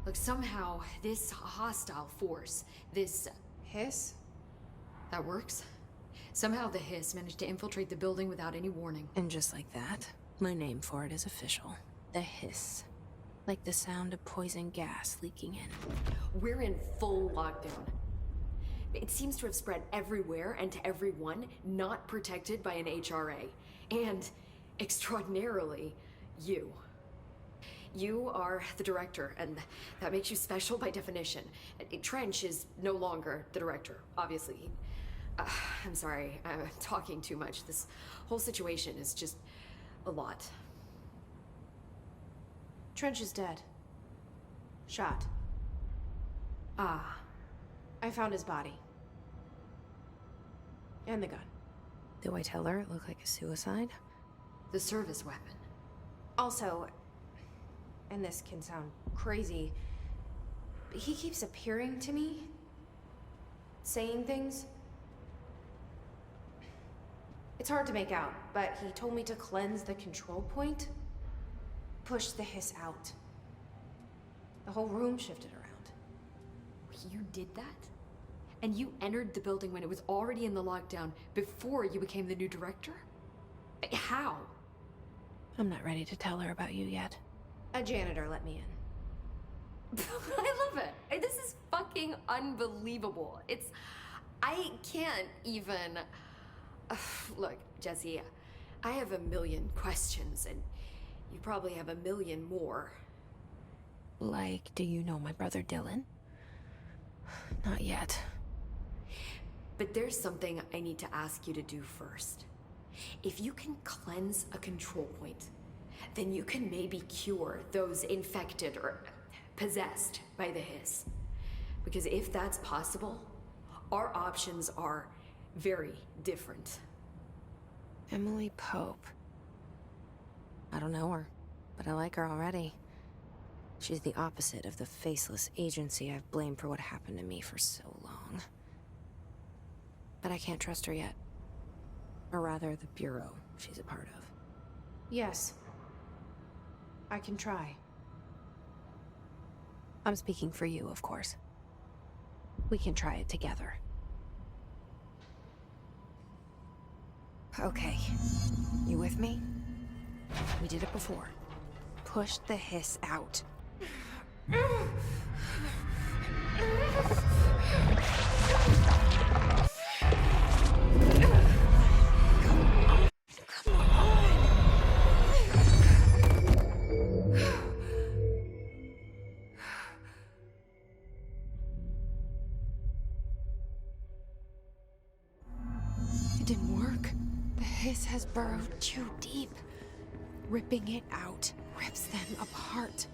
Look, somehow, this hostile force, this... Hiss? That works? Somehow the Hiss managed to infiltrate the building without any warning. And just like that, my name for it is official. The Hiss. Like the sound of poison gas leaking in. We're in full lockdown. It seems to have spread everywhere and to everyone not protected by an HRA. And, extraordinarily, you. You are the director, and that makes you special by definition. Trench is no longer the director, obviously. I'm sorry, I'm talking too much. This whole situation is just a lot. Trench is dead. Shot. Ah. I found his body. And the gun. Do I tell her it looked like a suicide? The service weapon. Also, and this can sound crazy, but he keeps appearing to me. Saying things. It's hard to make out, but he told me to cleanse the control point. Push the Hiss out. The whole room shifted around. You did that? And you entered the building when it was already in the lockdown before you became the new director? How? I'm not ready to tell her about you yet. A janitor let me in. I love it. This is fucking unbelievable. I can't even... Look, Jesse, I have a million questions, and you probably have a million more. Like, do you know my brother Dylan? Not yet. But there's something I need to ask you to do first. If you can cleanse a control point, then you can maybe cure those infected or possessed by the Hiss. Because if that's possible, our options are very different. Emily Pope. I don't know her, but I like her already. She's the opposite of the faceless agency I've blamed for what happened to me for so long. But I can't trust her yet. Or rather, the Bureau she's a part of. Yes. I can try. I'm speaking for you, of course. We can try it together. Okay. You with me? We did it before. Push the Hiss out. It didn't work. The Hiss has burrowed too deep. Ripping it out rips them apart.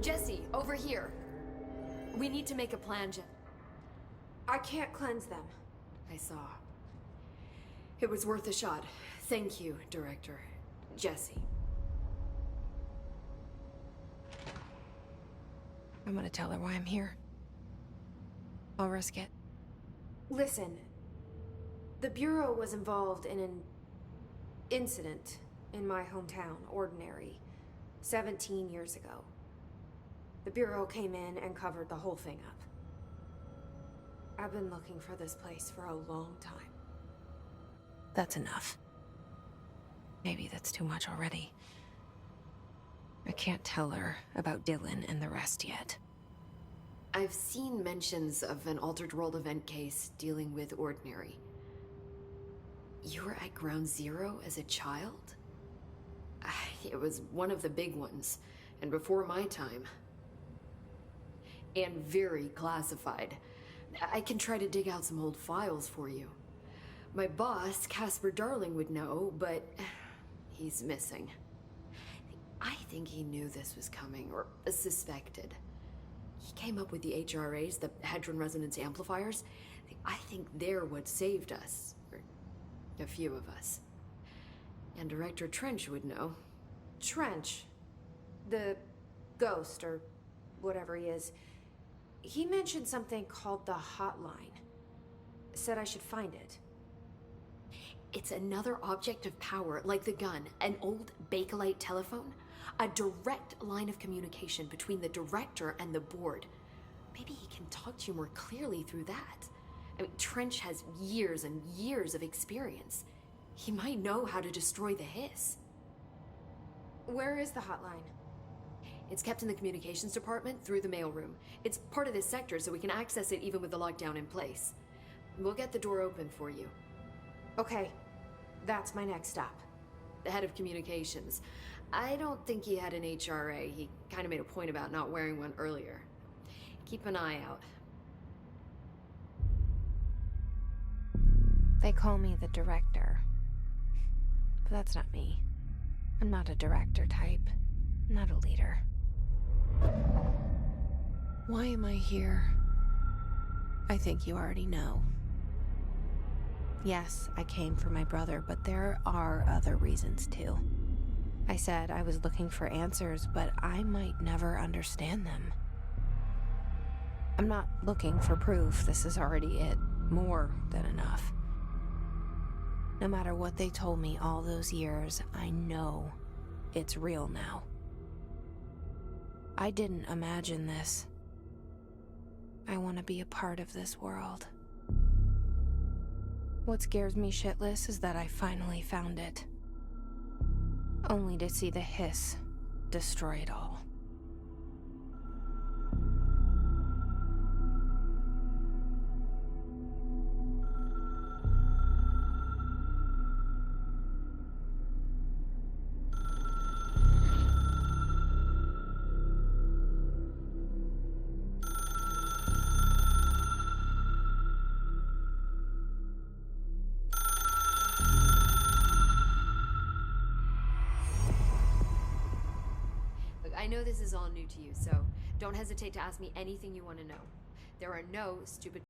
Jesse, over here. We need to make a plan, I can't cleanse them. I saw. It was worth a shot. Thank you, Director. Jesse. I'm gonna tell her why I'm here. I'll risk it. Listen. The Bureau was involved in an incident in my hometown, Ordinary, 17 years ago. The Bureau came in and covered the whole thing up. I've been looking for this place for a long time. That's enough. Maybe that's too much already. I can't tell her about Dylan and the rest yet. I've seen mentions of an Altered World event case dealing with Ordinary. You were at Ground Zero as a child? It was one of the big ones, and before my time. And very classified. I can try to dig out some old files for you. My boss, Casper Darling, would know, but he's missing. I think he knew this was coming, or suspected. He came up with the HRAs, the Hadron Resonance Amplifiers. I think they're what saved us. Or a few of us. And Director Trench would know. Trench, the ghost, or whatever he is, he mentioned something called the Hotline. Said I should find it. It's another object of power, like the gun, an old Bakelite telephone. A direct line of communication between the director and the board. Maybe he can talk to you more clearly through that. I mean, Trench has years and years of experience. He might know how to destroy the Hiss. Where is the hotline? It's kept in the communications department through the mailroom. It's part of this sector, so we can access it even with the lockdown in place. We'll get the door open for you. Okay, that's my next stop. The head of communications. I don't think he had an HRA. He kind of made a point about not wearing one earlier. Keep an eye out. They call me the director. But that's not me. I'm not a director type. I'm not a leader. Why am I here? I think you already know. Yes, I came for my brother, but there are other reasons too. I said I was looking for answers, but I might never understand them. I'm not looking for proof. This is already it. More than enough. No matter what they told me all those years, I know it's real now. I didn't imagine this. I want to be a part of this world. What scares me shitless is that I finally found it. Only to see the Hiss destroy it all. I know this is all new to you, so don't hesitate to ask me anything you want to know. There are no stupid